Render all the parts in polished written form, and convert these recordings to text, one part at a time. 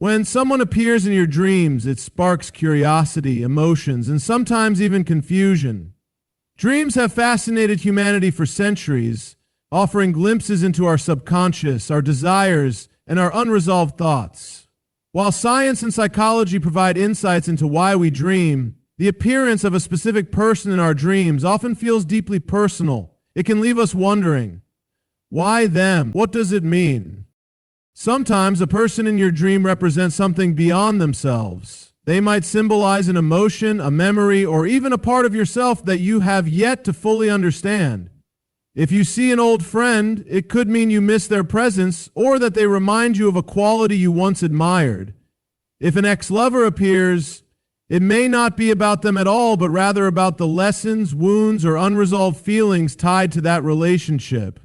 When someone appears in your dreams, it sparks curiosity, emotions, and sometimes even confusion. Dreams have fascinated humanity for centuries, offering glimpses into our subconscious, our desires, and our unresolved thoughts. While science and psychology provide insights into why we dream, the appearance of a specific person in our dreams often feels deeply personal. It can leave us wondering, why them? What does it mean? Sometimes a person in your dream represents something beyond themselves. They might symbolize an emotion, a memory, or even a part of yourself that you have yet to fully understand. If you see an old friend, it could mean you miss their presence or that they remind you of a quality you once admired. If an ex-lover appears, it may not be about them at all, but rather about the lessons, wounds, or unresolved feelings tied to that relationship.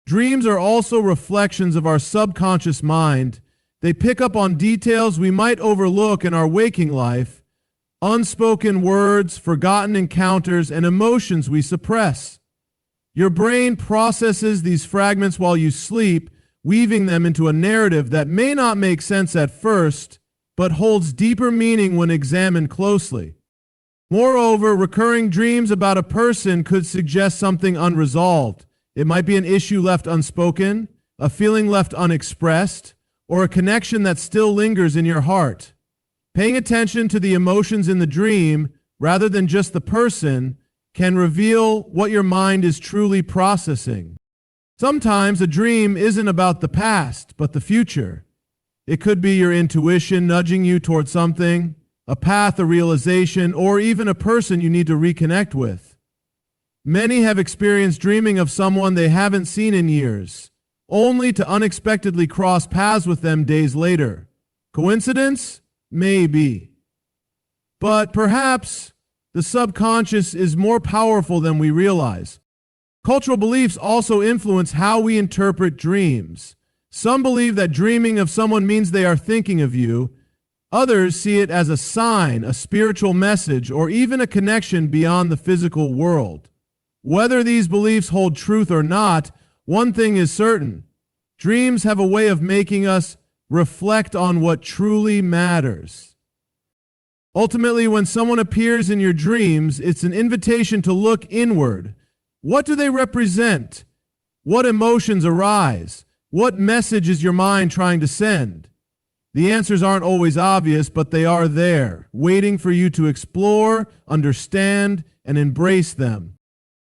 Dreams are also reflections of our subconscious mind. They pick up on details we might overlook in our waking life, unspoken words, forgotten encounters, and emotions we suppress. Your brain processes these fragments while you sleep, weaving them into a narrative that may not make sense at first, but holds deeper meaning when examined closely. Moreover, recurring dreams about a person could suggest something unresolved. It might be an issue left unspoken, a feeling left unexpressed, or a connection that still lingers in your heart. Paying attention to the emotions in the dream, rather than just the person, can reveal what your mind is truly processing. Sometimes a dream isn't about the past, but the future. It could be your intuition nudging you toward something, a path, a realization, or even a person you need to reconnect with. Many have experienced dreaming of someone they haven't seen in years, only to unexpectedly cross paths with them days later. Coincidence? Maybe. But perhaps the subconscious is more powerful than we realize. Cultural beliefs also influence how we interpret dreams. Some believe that dreaming of someone means they are thinking of you. Others see it as a sign, a spiritual message, or even a connection beyond the physical world. Whether these beliefs hold truth or not, one thing is certain. Dreams have a way of making us reflect on what truly matters. Ultimately, when someone appears in your dreams, it's an invitation to look inward. What do they represent? What emotions arise? What message is your mind trying to send? The answers aren't always obvious, but they are there, waiting for you to explore, understand, and embrace them.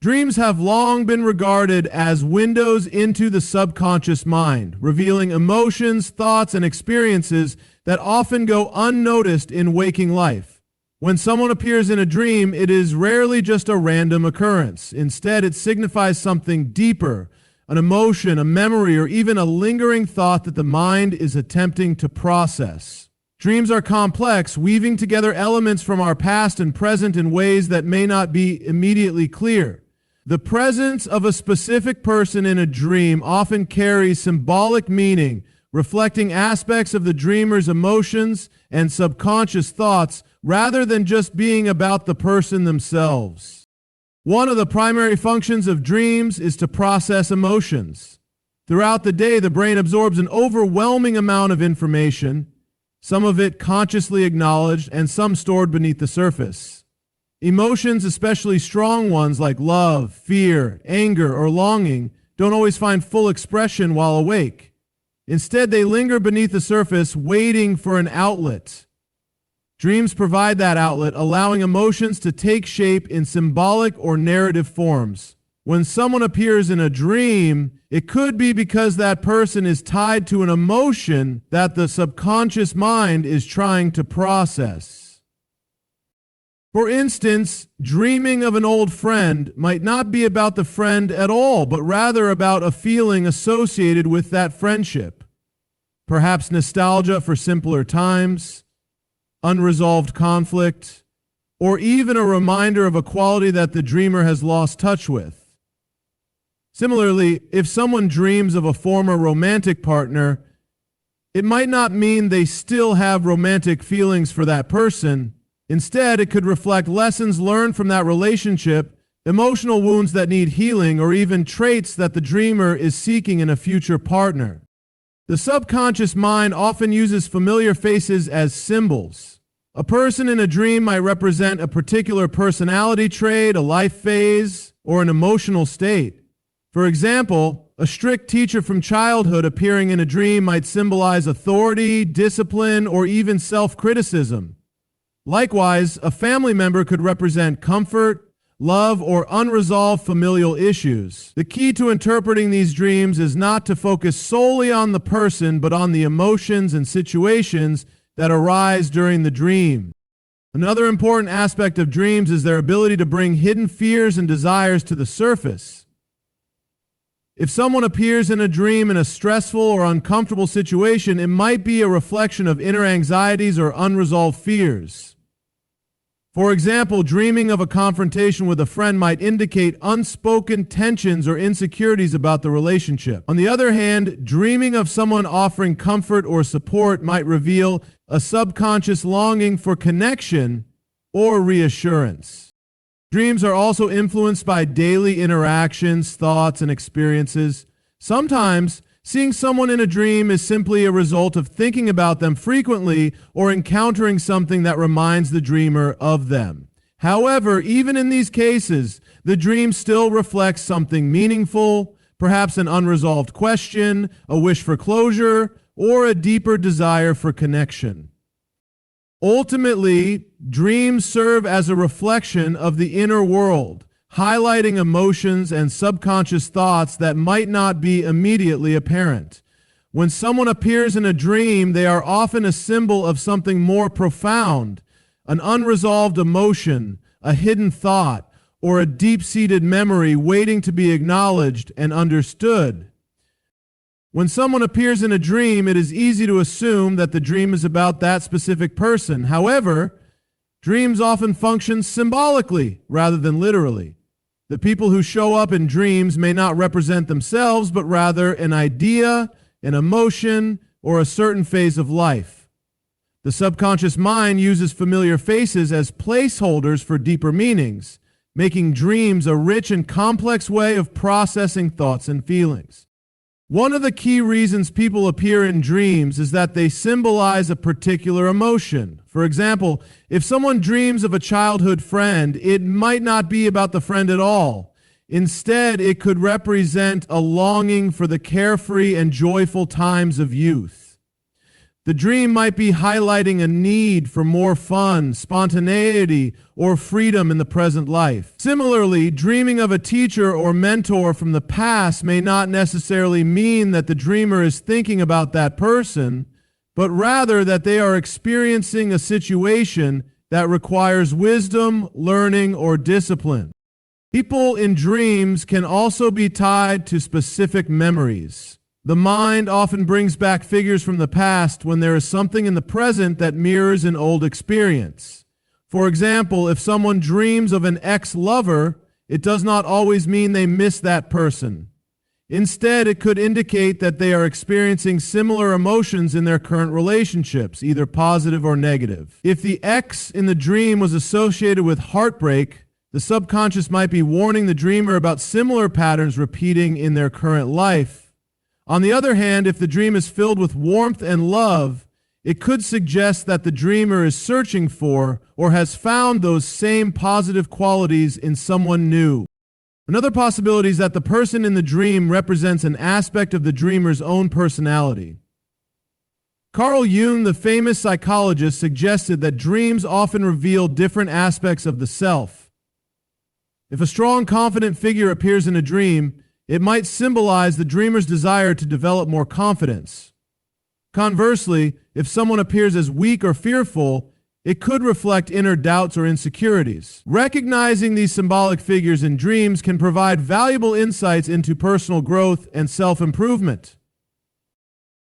Dreams have long been regarded as windows into the subconscious mind, revealing emotions, thoughts, and experiences that often go unnoticed in waking life. When someone appears in a dream, it is rarely just a random occurrence. Instead, it signifies something deeper, an emotion, a memory, or even a lingering thought that the mind is attempting to process. Dreams are complex, weaving together elements from our past and present in ways that may not be immediately clear. The presence of a specific person in a dream often carries symbolic meaning, reflecting aspects of the dreamer's emotions and subconscious thoughts rather than just being about the person themselves. One of the primary functions of dreams is to process emotions. Throughout the day, the brain absorbs an overwhelming amount of information, some of it consciously acknowledged and some stored beneath the surface. Emotions, especially strong ones like love, fear, anger, or longing, don't always find full expression while awake. Instead, they linger beneath the surface, waiting for an outlet. Dreams provide that outlet, allowing emotions to take shape in symbolic or narrative forms. When someone appears in a dream, it could be because that person is tied to an emotion that the subconscious mind is trying to process. For instance, dreaming of an old friend might not be about the friend at all, but rather about a feeling associated with that friendship. Perhaps nostalgia for simpler times, unresolved conflict, or even a reminder of a quality that the dreamer has lost touch with. Similarly, if someone dreams of a former romantic partner, it might not mean they still have romantic feelings for that person. Instead, it could reflect lessons learned from that relationship, emotional wounds that need healing, or even traits that the dreamer is seeking in a future partner. The subconscious mind often uses familiar faces as symbols. A person in a dream might represent a particular personality trait, a life phase, or an emotional state. For example, a strict teacher from childhood appearing in a dream might symbolize authority, discipline, or even self-criticism. Likewise, a family member could represent comfort, love, or unresolved familial issues. The key to interpreting these dreams is not to focus solely on the person, but on the emotions and situations that arise during the dream. Another important aspect of dreams is their ability to bring hidden fears and desires to the surface. If someone appears in a dream in a stressful or uncomfortable situation, it might be a reflection of inner anxieties or unresolved fears. For example, dreaming of a confrontation with a friend might indicate unspoken tensions or insecurities about the relationship. On the other hand, dreaming of someone offering comfort or support might reveal a subconscious longing for connection or reassurance. Dreams are also influenced by daily interactions, thoughts, and experiences. Sometimes, seeing someone in a dream is simply a result of thinking about them frequently or encountering something that reminds the dreamer of them. However, even in these cases, the dream still reflects something meaningful, perhaps an unresolved question, a wish for closure, or a deeper desire for connection. Ultimately, dreams serve as a reflection of the inner world, highlighting emotions and subconscious thoughts that might not be immediately apparent. When someone appears in a dream, they are often a symbol of something more profound, an unresolved emotion, a hidden thought, or a deep-seated memory waiting to be acknowledged and understood. When someone appears in a dream, it is easy to assume that the dream is about that specific person. However, dreams often function symbolically rather than literally. The people who show up in dreams may not represent themselves, but rather an idea, an emotion, or a certain phase of life. The subconscious mind uses familiar faces as placeholders for deeper meanings, making dreams a rich and complex way of processing thoughts and feelings. One of the key reasons people appear in dreams is that they symbolize a particular emotion. For example, if someone dreams of a childhood friend, it might not be about the friend at all. Instead, it could represent a longing for the carefree and joyful times of youth. The dream might be highlighting a need for more fun, spontaneity, or freedom in the present life. Similarly, dreaming of a teacher or mentor from the past may not necessarily mean that the dreamer is thinking about that person, but rather that they are experiencing a situation that requires wisdom, learning, or discipline. People in dreams can also be tied to specific memories. The mind often brings back figures from the past when there is something in the present that mirrors an old experience. For example, if someone dreams of an ex-lover, it does not always mean they miss that person. Instead, it could indicate that they are experiencing similar emotions in their current relationships, either positive or negative. If the ex in the dream was associated with heartbreak, the subconscious might be warning the dreamer about similar patterns repeating in their current life. On the other hand, if the dream is filled with warmth and love, it could suggest that the dreamer is searching for or has found those same positive qualities in someone new. Another possibility is that the person in the dream represents an aspect of the dreamer's own personality. Carl Jung, the famous psychologist, suggested that dreams often reveal different aspects of the self. If a strong, confident figure appears in a dream, it might symbolize the dreamer's desire to develop more confidence. Conversely, if someone appears as weak or fearful, it could reflect inner doubts or insecurities. Recognizing these symbolic figures in dreams can provide valuable insights into personal growth and self-improvement.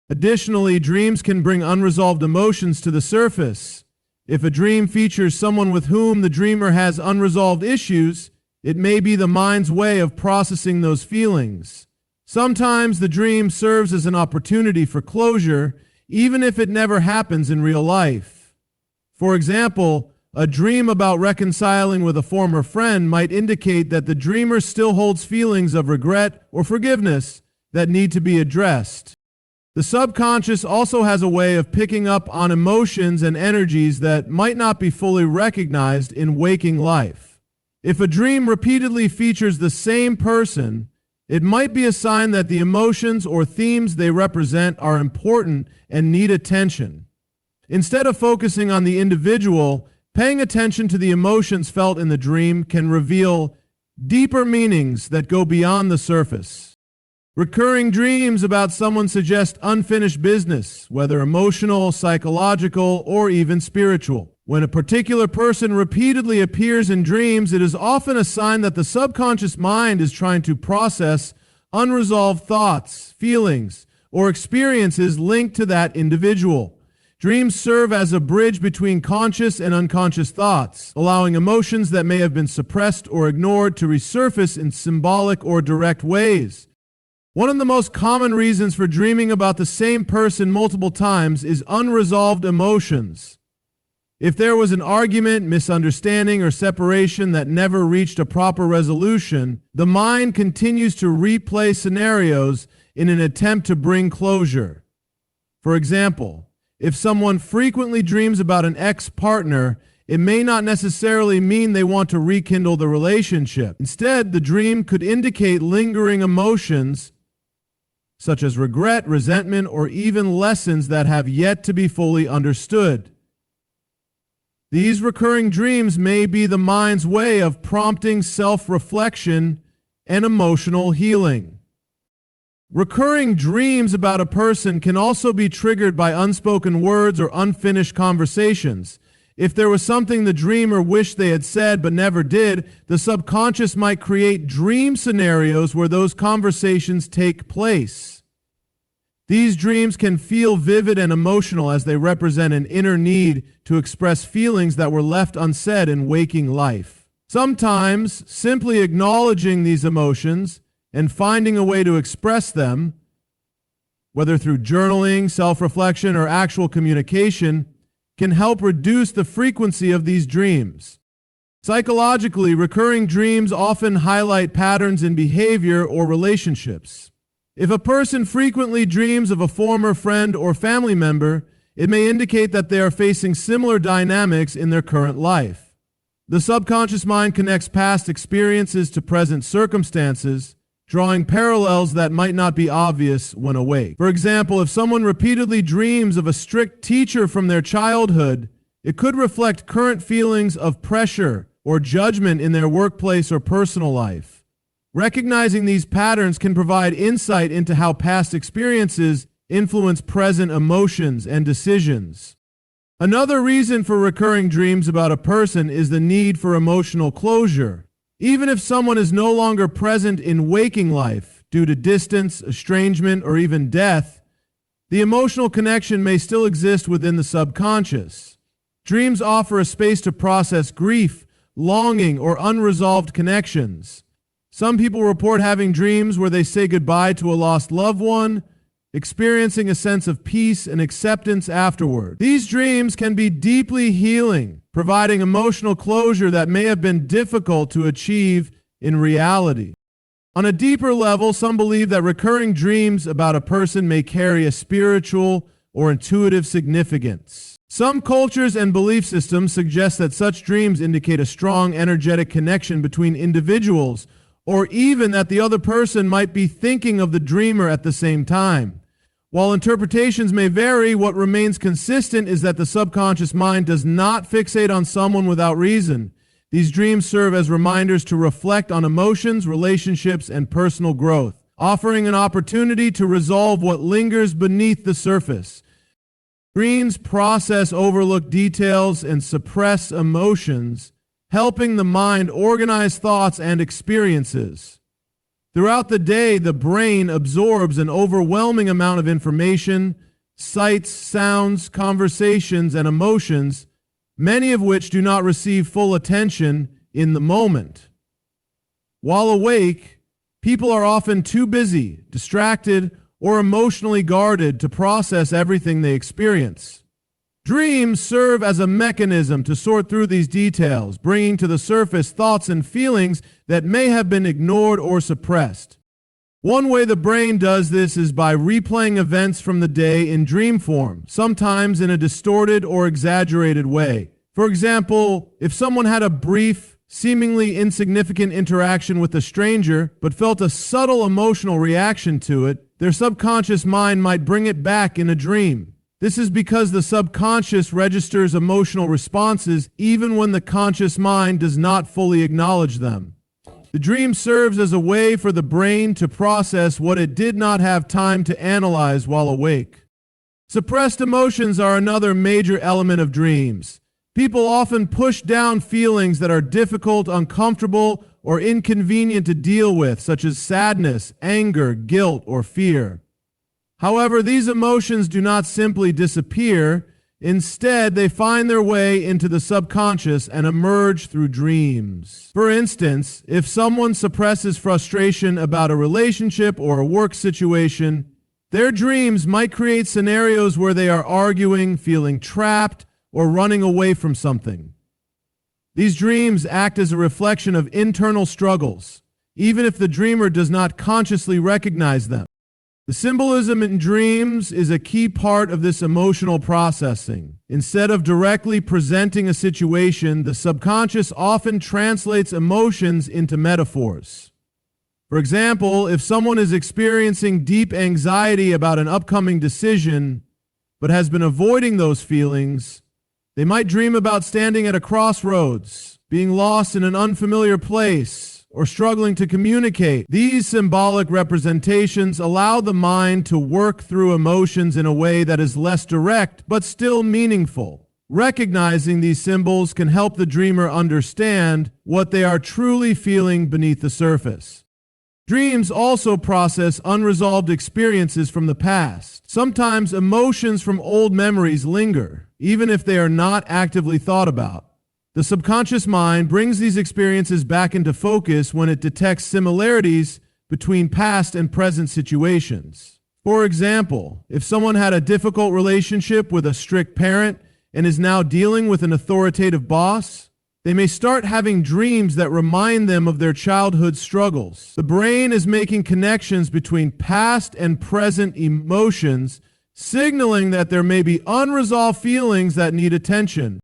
Additionally, dreams can bring unresolved emotions to the surface. If a dream features someone with whom the dreamer has unresolved issues, it may be the mind's way of processing those feelings. Sometimes the dream serves as an opportunity for closure, even if it never happens in real life. For example, a dream about reconciling with a former friend might indicate that the dreamer still holds feelings of regret or forgiveness that need to be addressed. The subconscious also has a way of picking up on emotions and energies that might not be fully recognized in waking life. If a dream repeatedly features the same person, it might be a sign that the emotions or themes they represent are important and need attention. Instead of focusing on the individual, paying attention to the emotions felt in the dream can reveal deeper meanings that go beyond the surface. Recurring dreams about someone suggest unfinished business, whether emotional, psychological, or even spiritual. When a particular person repeatedly appears in dreams, it is often a sign that the subconscious mind is trying to process unresolved thoughts, feelings, or experiences linked to that individual. Dreams serve as a bridge between conscious and unconscious thoughts, allowing emotions that may have been suppressed or ignored to resurface in symbolic or direct ways. One of the most common reasons for dreaming about the same person multiple times is unresolved emotions. If there was an argument, misunderstanding, or separation that never reached a proper resolution, the mind continues to replay scenarios in an attempt to bring closure. For example, if someone frequently dreams about an ex-partner, it may not necessarily mean they want to rekindle the relationship. Instead, the dream could indicate lingering emotions such as regret, resentment, or even lessons that have yet to be fully understood. These recurring dreams may be the mind's way of prompting self-reflection and emotional healing. Recurring dreams about a person can also be triggered by unspoken words or unfinished conversations. If there was something the dreamer wished they had said but never did, the subconscious might create dream scenarios where those conversations take place. These dreams can feel vivid and emotional as they represent an inner need to express feelings that were left unsaid in waking life. Sometimes, simply acknowledging these emotions and finding a way to express them, whether through journaling, self-reflection, or actual communication, can help reduce the frequency of these dreams. Psychologically, recurring dreams often highlight patterns in behavior or relationships. If a person frequently dreams of a former friend or family member, it may indicate that they are facing similar dynamics in their current life. The subconscious mind connects past experiences to present circumstances, drawing parallels that might not be obvious when awake. For example, if someone repeatedly dreams of a strict teacher from their childhood, it could reflect current feelings of pressure or judgment in their workplace or personal life. Recognizing these patterns can provide insight into how past experiences influence present emotions and decisions. Another reason for recurring dreams about a person is the need for emotional closure. Even if someone is no longer present in waking life due to distance, estrangement, or even death, the emotional connection may still exist within the subconscious. Dreams offer a space to process grief, longing, or unresolved connections. Some people report having dreams where they say goodbye to a lost loved one, experiencing a sense of peace and acceptance afterward. These dreams can be deeply healing, providing emotional closure that may have been difficult to achieve in reality. On a deeper level, some believe that recurring dreams about a person may carry a spiritual or intuitive significance. Some cultures and belief systems suggest that such dreams indicate a strong energetic connection between individuals, or even that the other person might be thinking of the dreamer at the same time. While interpretations may vary, what remains consistent is that the subconscious mind does not fixate on someone without reason. These dreams serve as reminders to reflect on emotions, relationships, and personal growth, offering an opportunity to resolve what lingers beneath the surface. Dreams process overlooked details and suppress emotions, helping the mind organize thoughts and experiences. Throughout the day, the brain absorbs an overwhelming amount of information, sights, sounds, conversations, and emotions, many of which do not receive full attention in the moment. While awake, people are often too busy, distracted, or emotionally guarded to process everything they experience. Dreams serve as a mechanism to sort through these details, bringing to the surface thoughts and feelings that may have been ignored or suppressed. One way the brain does this is by replaying events from the day in dream form, sometimes in a distorted or exaggerated way. For example, if someone had a brief, seemingly insignificant interaction with a stranger, but felt a subtle emotional reaction to it, their subconscious mind might bring it back in a dream. This is because the subconscious registers emotional responses even when the conscious mind does not fully acknowledge them. The dream serves as a way for the brain to process what it did not have time to analyze while awake. Suppressed emotions are another major element of dreams. People often push down feelings that are difficult, uncomfortable, or inconvenient to deal with, such as sadness, anger, guilt, or fear. However, these emotions do not simply disappear. Instead, they find their way into the subconscious and emerge through dreams. For instance, if someone suppresses frustration about a relationship or a work situation, their dreams might create scenarios where they are arguing, feeling trapped, or running away from something. These dreams act as a reflection of internal struggles, even if the dreamer does not consciously recognize them. The symbolism in dreams is a key part of this emotional processing. Instead of directly presenting a situation, the subconscious often translates emotions into metaphors. For example, if someone is experiencing deep anxiety about an upcoming decision, but has been avoiding those feelings, they might dream about standing at a crossroads, being lost in an unfamiliar place, or struggling to communicate. These symbolic representations allow the mind to work through emotions in a way that is less direct, but still meaningful. Recognizing these symbols can help the dreamer understand what they are truly feeling beneath the surface. Dreams also process unresolved experiences from the past. Sometimes emotions from old memories linger, even if they are not actively thought about. The subconscious mind brings these experiences back into focus when it detects similarities between past and present situations. For example, if someone had a difficult relationship with a strict parent and is now dealing with an authoritative boss, they may start having dreams that remind them of their childhood struggles. The brain is making connections between past and present emotions, signaling that there may be unresolved feelings that need attention.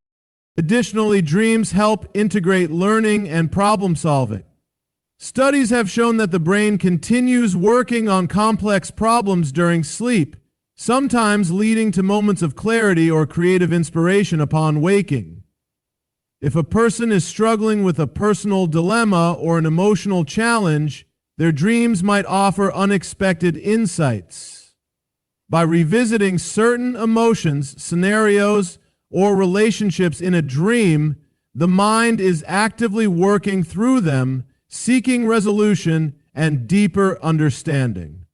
Additionally, dreams help integrate learning and problem solving. Studies have shown that the brain continues working on complex problems during sleep, sometimes leading to moments of clarity or creative inspiration upon waking. If a person is struggling with a personal dilemma or an emotional challenge, their dreams might offer unexpected insights. By revisiting certain emotions, scenarios, or relationships in a dream, the mind is actively working through them, seeking resolution and deeper understanding.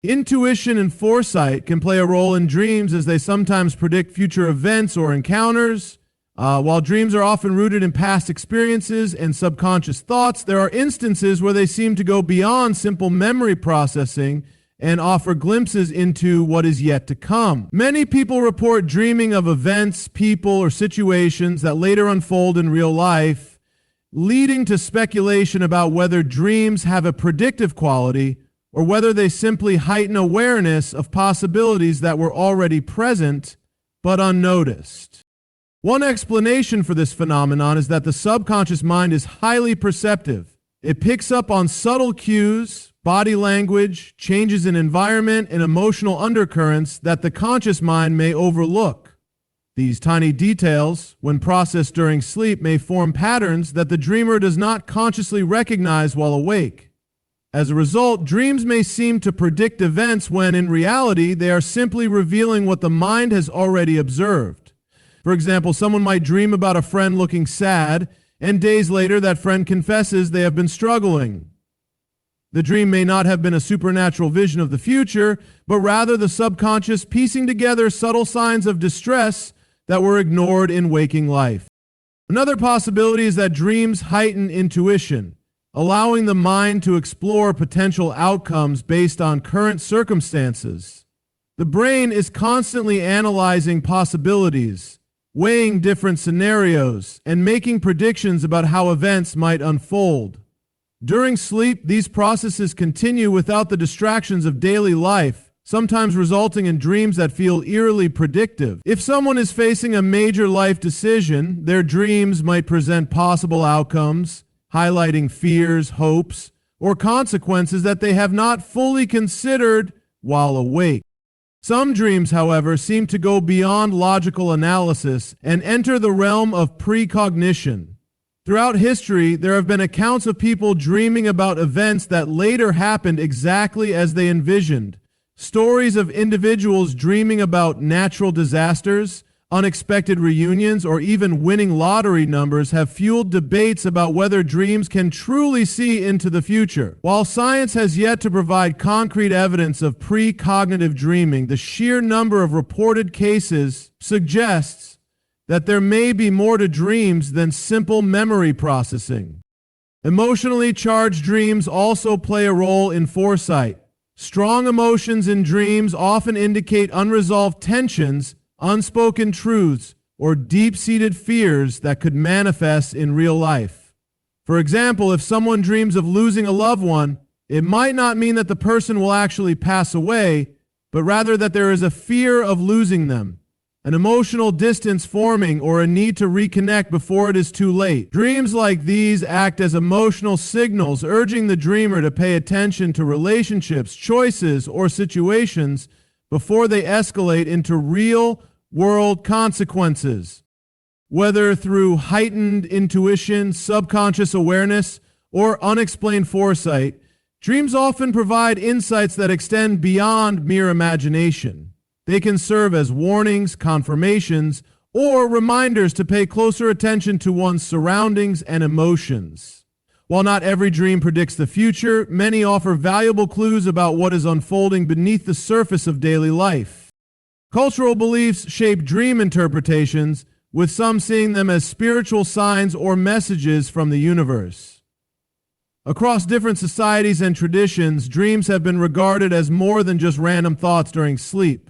Intuition and foresight can play a role in dreams as they sometimes predict future events or encounters. While dreams are often rooted in past experiences and subconscious thoughts, there are instances where they seem to go beyond simple memory processing and offer glimpses into what is yet to come. Many people report dreaming of events, people, or situations that later unfold in real life, leading to speculation about whether dreams have a predictive quality or whether they simply heighten awareness of possibilities that were already present but unnoticed. One explanation for this phenomenon is that the subconscious mind is highly perceptive. It picks up on subtle cues, body language, changes in environment, and emotional undercurrents that the conscious mind may overlook. These tiny details, when processed during sleep, may form patterns that the dreamer does not consciously recognize while awake. As a result, dreams may seem to predict events when, in reality, they are simply revealing what the mind has already observed. For example, someone might dream about a friend looking sad, and days later that friend confesses they have been struggling. The dream may not have been a supernatural vision of the future, but rather the subconscious piecing together subtle signs of distress that were ignored in waking life. Another possibility is that dreams heighten intuition, allowing the mind to explore potential outcomes based on current circumstances. The brain is constantly analyzing possibilities, weighing different scenarios, and making predictions about how events might unfold. During sleep, these processes continue without the distractions of daily life, sometimes resulting in dreams that feel eerily predictive. If someone is facing a major life decision, their dreams might present possible outcomes, highlighting fears, hopes, or consequences that they have not fully considered while awake. Some dreams, however, seem to go beyond logical analysis and enter the realm of precognition. Throughout history, there have been accounts of people dreaming about events that later happened exactly as they envisioned. Stories of individuals dreaming about natural disasters, unexpected reunions, or even winning lottery numbers have fueled debates about whether dreams can truly see into the future. While science has yet to provide concrete evidence of precognitive dreaming, the sheer number of reported cases suggests that there may be more to dreams than simple memory processing. Emotionally charged dreams also play a role in foresight. Strong emotions in dreams often indicate unresolved tensions, unspoken truths, or deep-seated fears that could manifest in real life. For example, if someone dreams of losing a loved one, it might not mean that the person will actually pass away, but rather that there is a fear of losing them, an emotional distance forming, or a need to reconnect before it is too late. Dreams like these act as emotional signals, urging the dreamer to pay attention to relationships, choices, or situations before they escalate into real-world consequences. Whether through heightened intuition, subconscious awareness, or unexplained foresight, dreams often provide insights that extend beyond mere imagination. They can serve as warnings, confirmations, or reminders to pay closer attention to one's surroundings and emotions. While not every dream predicts the future, many offer valuable clues about what is unfolding beneath the surface of daily life. Cultural beliefs shape dream interpretations, with some seeing them as spiritual signs or messages from the universe. Across different societies and traditions, dreams have been regarded as more than just random thoughts during sleep.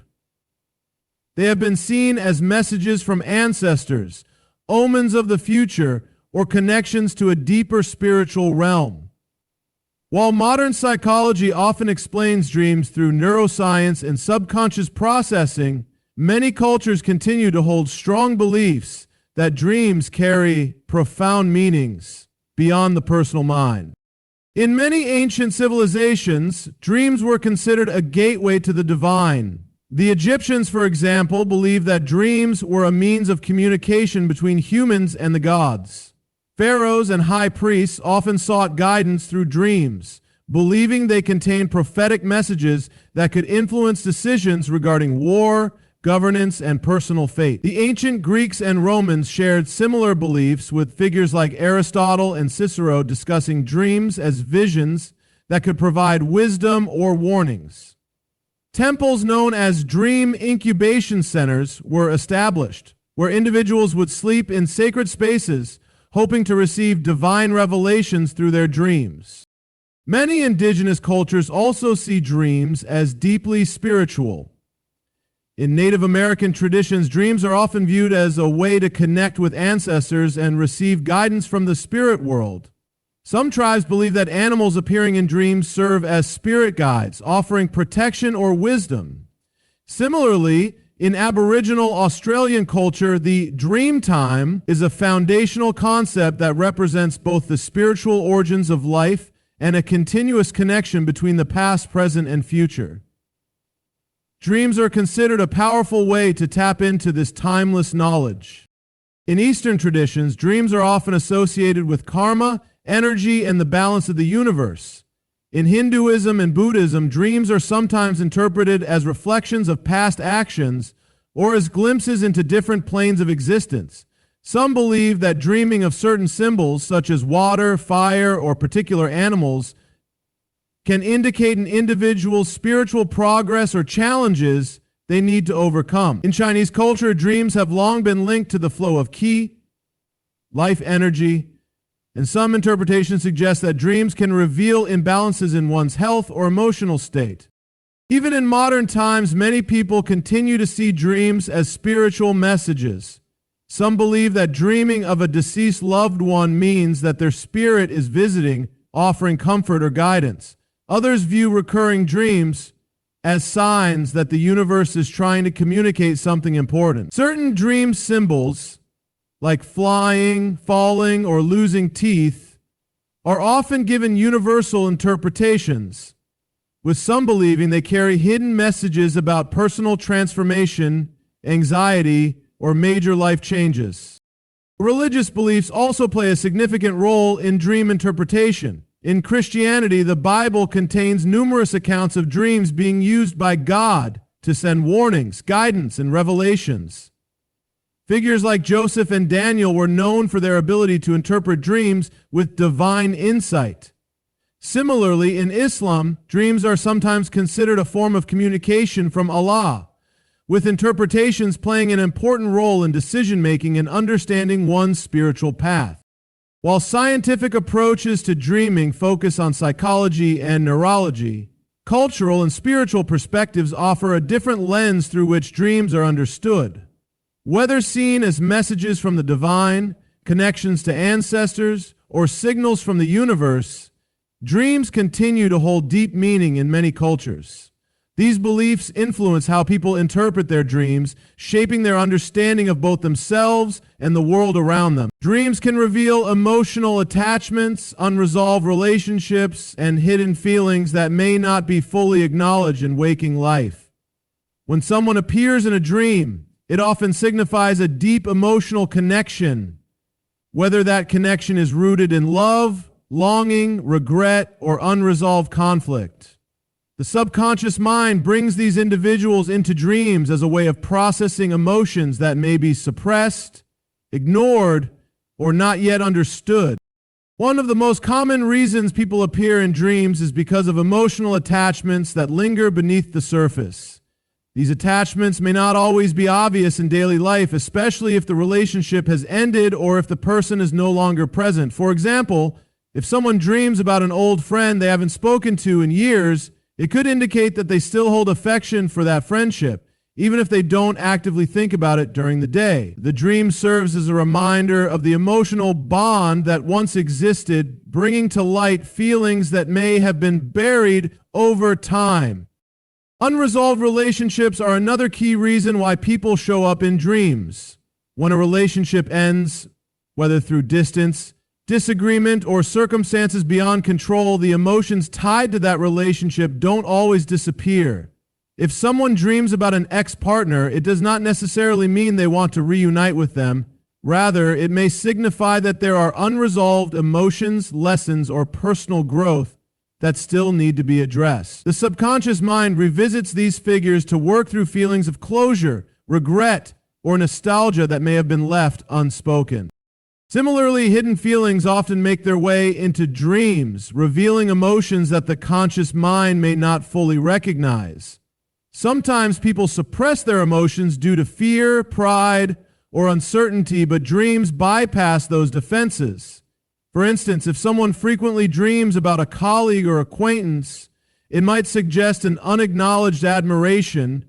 They have been seen as messages from ancestors, omens of the future, or connections to a deeper spiritual realm. While modern psychology often explains dreams through neuroscience and subconscious processing, many cultures continue to hold strong beliefs that dreams carry profound meanings beyond the personal mind. In many ancient civilizations, dreams were considered a gateway to the divine. The Egyptians, for example, believed that dreams were a means of communication between humans and the gods. Pharaohs and high priests often sought guidance through dreams, believing they contained prophetic messages that could influence decisions regarding war, governance, and personal fate. The ancient Greeks and Romans shared similar beliefs, with figures like Aristotle and Cicero discussing dreams as visions that could provide wisdom or warnings. Temples known as dream incubation centers were established, where individuals would sleep in sacred spaces, hoping to receive divine revelations through their dreams. Many indigenous cultures also see dreams as deeply spiritual. In Native American traditions, dreams are often viewed as a way to connect with ancestors and receive guidance from the spirit world. Some tribes believe that animals appearing in dreams serve as spirit guides, offering protection or wisdom. Similarly, in Aboriginal Australian culture, the dream time is a foundational concept that represents both the spiritual origins of life and a continuous connection between the past, present, and future. Dreams are considered a powerful way to tap into this timeless knowledge. In Eastern traditions, dreams are often associated with karma, energy, and the balance of the universe. In Hinduism and Buddhism, dreams are sometimes interpreted as reflections of past actions or as glimpses into different planes of existence. Some believe that dreaming of certain symbols, such as water, fire, or particular animals, can indicate an individual's spiritual progress or challenges they need to overcome. In Chinese culture, dreams have long been linked to the flow of qi, life energy, and some interpretations suggest that dreams can reveal imbalances in one's health or emotional state. Even in modern times, many people continue to see dreams as spiritual messages. Some believe that dreaming of a deceased loved one means that their spirit is visiting, offering comfort or guidance. Others view recurring dreams as signs that the universe is trying to communicate something important. Certain dream symbols, like flying, falling, or losing teeth, are often given universal interpretations, with some believing they carry hidden messages about personal transformation, anxiety, or major life changes. Religious beliefs also play a significant role in dream interpretation. In Christianity, the Bible contains numerous accounts of dreams being used by God to send warnings, guidance, and revelations. Figures like Joseph and Daniel were known for their ability to interpret dreams with divine insight. Similarly, in Islam, dreams are sometimes considered a form of communication from Allah, with interpretations playing an important role in decision-making and understanding one's spiritual path. While scientific approaches to dreaming focus on psychology and neurology, cultural and spiritual perspectives offer a different lens through which dreams are understood. Whether seen as messages from the divine, connections to ancestors, or signals from the universe, dreams continue to hold deep meaning in many cultures. These beliefs influence how people interpret their dreams, shaping their understanding of both themselves and the world around them. Dreams can reveal emotional attachments, unresolved relationships, and hidden feelings that may not be fully acknowledged in waking life. When someone appears in a dream, it often signifies a deep emotional connection, whether that connection is rooted in love, longing, regret, or unresolved conflict. The subconscious mind brings these individuals into dreams as a way of processing emotions that may be suppressed, ignored, or not yet understood. One of the most common reasons people appear in dreams is because of emotional attachments that linger beneath the surface. These attachments may not always be obvious in daily life, especially if the relationship has ended or if the person is no longer present. For example, if someone dreams about an old friend they haven't spoken to in years, it could indicate that they still hold affection for that friendship, even if they don't actively think about it during the day. The dream serves as a reminder of the emotional bond that once existed, bringing to light feelings that may have been buried over time. Unresolved relationships are another key reason why people show up in dreams. When a relationship ends, whether through distance, disagreement, or circumstances beyond control, the emotions tied to that relationship don't always disappear. If someone dreams about an ex-partner, it does not necessarily mean they want to reunite with them. Rather, it may signify that there are unresolved emotions, lessons, or personal growth that still need to be addressed. The subconscious mind revisits these figures to work through feelings of closure, regret, or nostalgia that may have been left unspoken. Similarly, hidden feelings often make their way into dreams, revealing emotions that the conscious mind may not fully recognize. Sometimes people suppress their emotions due to fear, pride, or uncertainty, but dreams bypass those defenses. For instance, if someone frequently dreams about a colleague or acquaintance, it might suggest an unacknowledged admiration,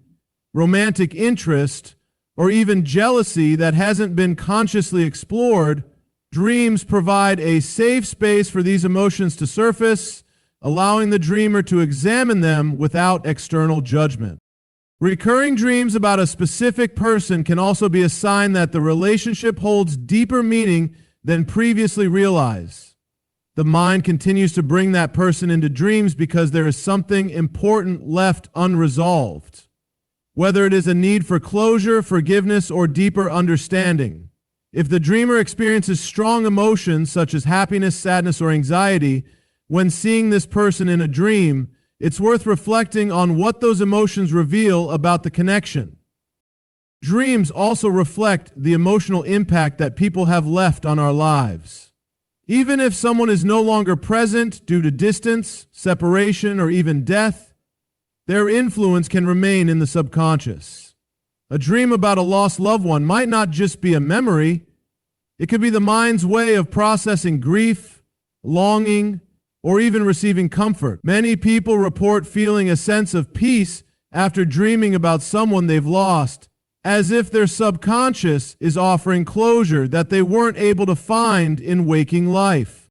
romantic interest, or even jealousy that hasn't been consciously explored. Dreams provide a safe space for these emotions to surface, allowing the dreamer to examine them without external judgment. Recurring dreams about a specific person can also be a sign that the relationship holds deeper meaning than previously realized. The mind continues to bring that person into dreams because there is something important left unresolved, whether it is a need for closure, forgiveness, or deeper understanding. If the dreamer experiences strong emotions such as happiness, sadness, or anxiety when seeing this person in a dream, it's worth reflecting on what those emotions reveal about the connection. Dreams also reflect the emotional impact that people have left on our lives. Even if someone is no longer present due to distance, separation, or even death, their influence can remain in the subconscious. A dream about a lost loved one might not just be a memory. It could be the mind's way of processing grief, longing, or even receiving comfort. Many people report feeling a sense of peace after dreaming about someone they've lost, as if their subconscious is offering closure that they weren't able to find in waking life.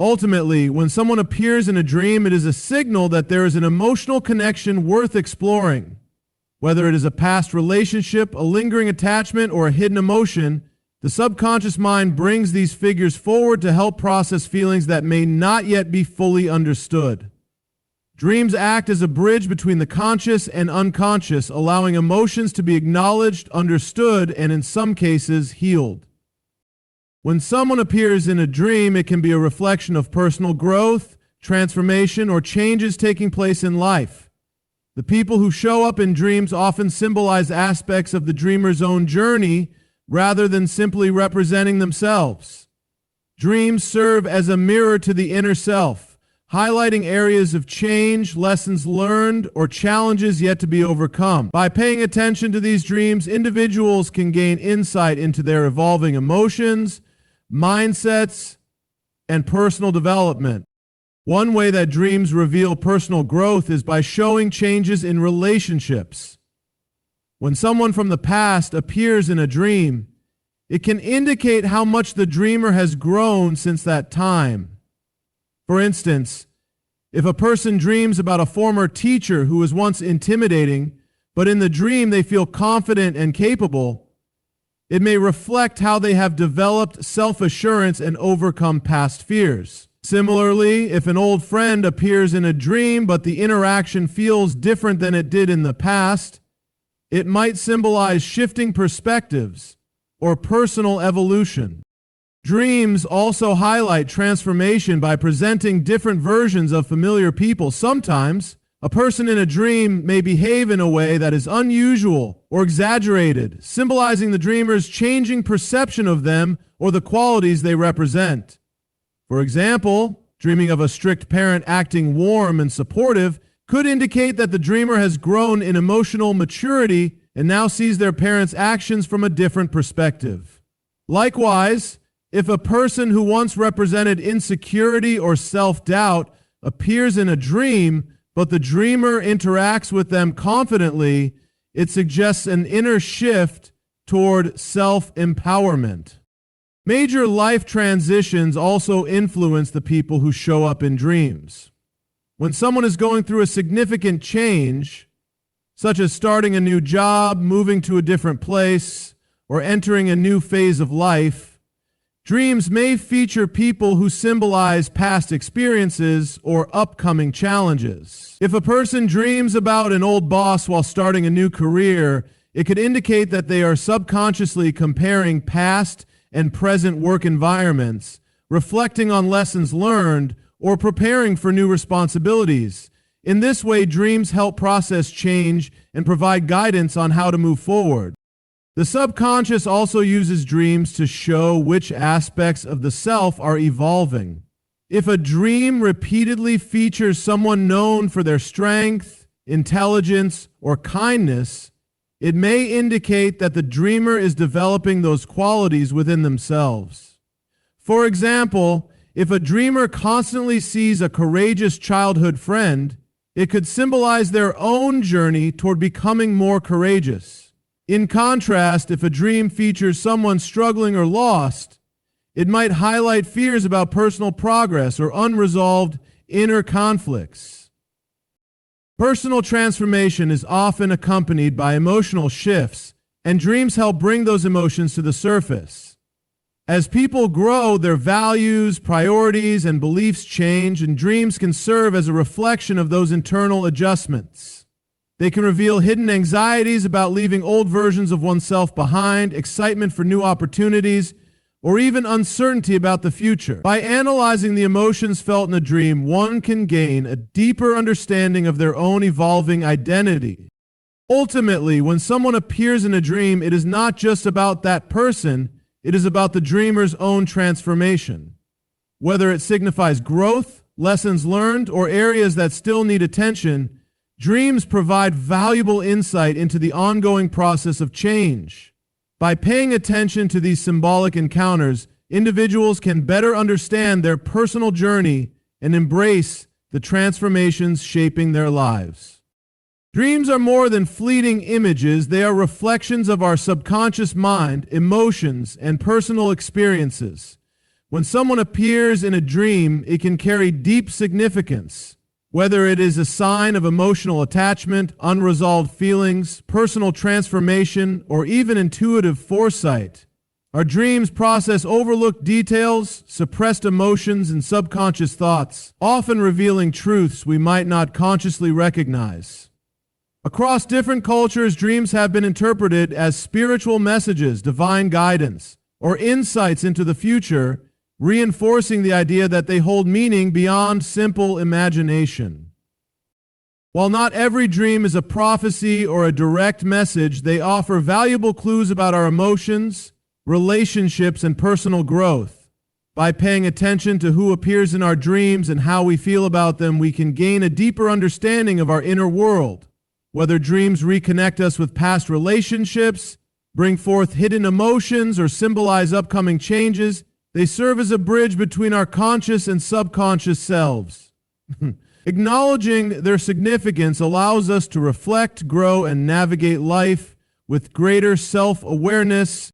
Ultimately, when someone appears in a dream, it is a signal that there is an emotional connection worth exploring. Whether it is a past relationship, a lingering attachment, or a hidden emotion, the subconscious mind brings these figures forward to help process feelings that may not yet be fully understood. Dreams act as a bridge between the conscious and unconscious, allowing emotions to be acknowledged, understood, and in some cases, healed. When someone appears in a dream, it can be a reflection of personal growth, transformation, or changes taking place in life. The people who show up in dreams often symbolize aspects of the dreamer's own journey rather than simply representing themselves. Dreams serve as a mirror to the inner self, highlighting areas of change, lessons learned, or challenges yet to be overcome. By paying attention to these dreams, individuals can gain insight into their evolving emotions, mindsets, and personal development. One way that dreams reveal personal growth is by showing changes in relationships. When someone from the past appears in a dream, it can indicate how much the dreamer has grown since that time. For instance, if a person dreams about a former teacher who was once intimidating, but in the dream they feel confident and capable, it may reflect how they have developed self-assurance and overcome past fears. Similarly, if an old friend appears in a dream but the interaction feels different than it did in the past, it might symbolize shifting perspectives or personal evolution. Dreams also highlight transformation by presenting different versions of familiar people. Sometimes, a person in a dream may behave in a way that is unusual or exaggerated, symbolizing the dreamer's changing perception of them or the qualities they represent. For example, dreaming of a strict parent acting warm and supportive could indicate that the dreamer has grown in emotional maturity and now sees their parents' actions from a different perspective. Likewise, if a person who once represented insecurity or self-doubt appears in a dream, but the dreamer interacts with them confidently, it suggests an inner shift toward self-empowerment. Major life transitions also influence the people who show up in dreams. When someone is going through a significant change, such as starting a new job, moving to a different place, or entering a new phase of life, dreams may feature people who symbolize past experiences or upcoming challenges. If a person dreams about an old boss while starting a new career, it could indicate that they are subconsciously comparing past and present work environments, reflecting on lessons learned, or preparing for new responsibilities. In this way, dreams help process change and provide guidance on how to move forward. The subconscious also uses dreams to show which aspects of the self are evolving. If a dream repeatedly features someone known for their strength, intelligence, or kindness, it may indicate that the dreamer is developing those qualities within themselves. For example, if a dreamer constantly sees a courageous childhood friend, it could symbolize their own journey toward becoming more courageous. In contrast, if a dream features someone struggling or lost, it might highlight fears about personal progress or unresolved inner conflicts. Personal transformation is often accompanied by emotional shifts, and dreams help bring those emotions to the surface. As people grow, their values, priorities, and beliefs change, and dreams can serve as a reflection of those internal adjustments. They can reveal hidden anxieties about leaving old versions of oneself behind, excitement for new opportunities, or even uncertainty about the future. By analyzing the emotions felt in a dream, one can gain a deeper understanding of their own evolving identity. Ultimately, when someone appears in a dream, it is not just about that person, it is about the dreamer's own transformation. Whether it signifies growth, lessons learned, or areas that still need attention, dreams provide valuable insight into the ongoing process of change. By paying attention to these symbolic encounters, individuals can better understand their personal journey and embrace the transformations shaping their lives. Dreams are more than fleeting images. They are reflections of our subconscious mind, emotions, and personal experiences. When someone appears in a dream, it can carry deep significance, whether it is a sign of emotional attachment, unresolved feelings, personal transformation, or even intuitive foresight. Our dreams process overlooked details, suppressed emotions, and subconscious thoughts, often revealing truths we might not consciously recognize. Across different cultures, dreams have been interpreted as spiritual messages, divine guidance, or insights into the future, reinforcing the idea that they hold meaning beyond simple imagination. While not every dream is a prophecy or a direct message, they offer valuable clues about our emotions, relationships, and personal growth. By paying attention to who appears in our dreams and how we feel about them, we can gain a deeper understanding of our inner world. Whether dreams reconnect us with past relationships, bring forth hidden emotions, or symbolize upcoming changes, they serve as a bridge between our conscious and subconscious selves. Acknowledging their significance allows us to reflect, grow, and navigate life with greater self-awareness